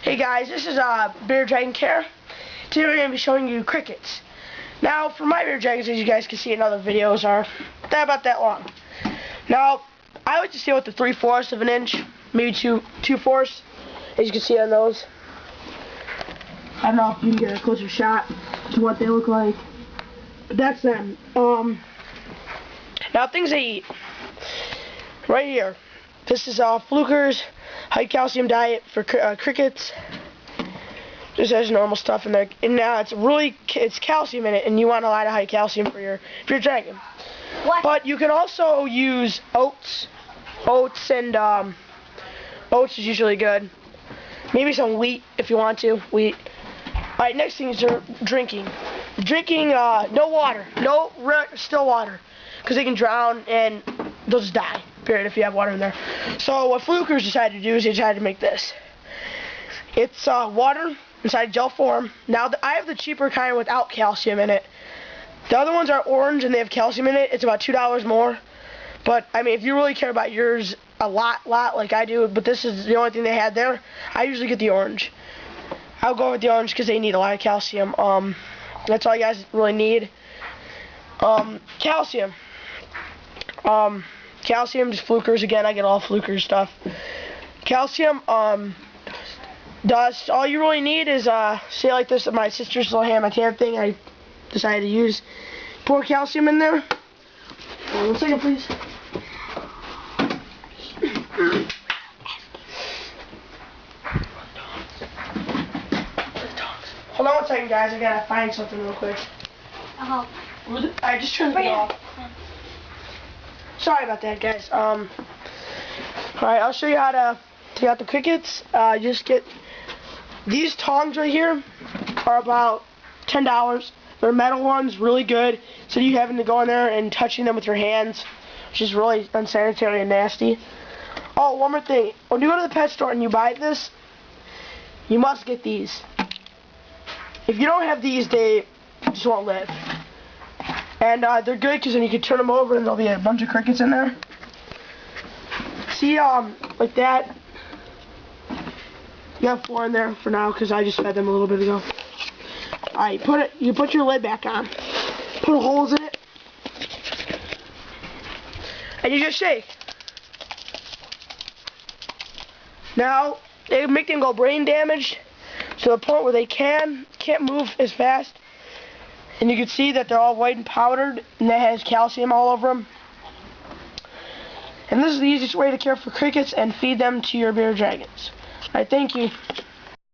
Hey guys, this is Bearded Dragon Care. Today we're going to be showing you crickets. Now, for my bearded dragons, as you guys can see in other videos, are about that long. Now, I like to stay with the 3/4 of an inch, maybe 2/4, as you can see on those. I don't know if you can get a closer shot to what they look like, but that's them. Now, things they eat. Right here. This is Fluker's high calcium diet for crickets. Just has normal stuff in there, and now it's calcium in it, and you want a lot of high calcium for your dragon. What? But you can also use oats. Oats is usually good. Maybe some wheat if you want to. Wheat. All right. Next thing is drinking. Drinking no water, no still water, because they can drown and they'll just die. Period. If you have water in there. So what Fluker's decided to do is they decided to make this. It's water inside gel form. Now I have the cheaper kind without calcium in it. The other ones are orange and they have calcium in it. It's about $2 more. But I mean, if you really care about yours a lot like I do, but this is the only thing they had there, I usually get the orange. I'll go with the orange because they need a lot of calcium. That's all you guys really need. Calcium. Calcium, just Fluker's again. I get all Fluker's stuff. Calcium, dust. All you really need is, say like this, my sister's little Hannah Montana thing I decided to use. Pour calcium in there. 1 second, please. Hold on 1 second, guys. I gotta find something real quick. I just turned it off. Sorry about that, guys. Alright, I'll show you how to take out the crickets. Just get these tongs right here are about $10. They're metal ones, really good. So you having to go in there and touching them with your hands, which is really unsanitary and nasty. Oh, one more thing. When you go to the pet store and you buy this, you must get these. If you don't have these, they just won't live. And they're good because then you can turn them over and there'll be a bunch of crickets in there. See, like that. You got 4 in there for now because I just fed them a little bit ago. Alright, you put your lid back on. Put holes in it. And you just shake. Now, they make them go brain damaged to the point where they can't move as fast. And you can see that they're all white and powdered, and that has calcium all over them. And this is the easiest way to care for crickets and feed them to your bearded dragons. Alright, thank you.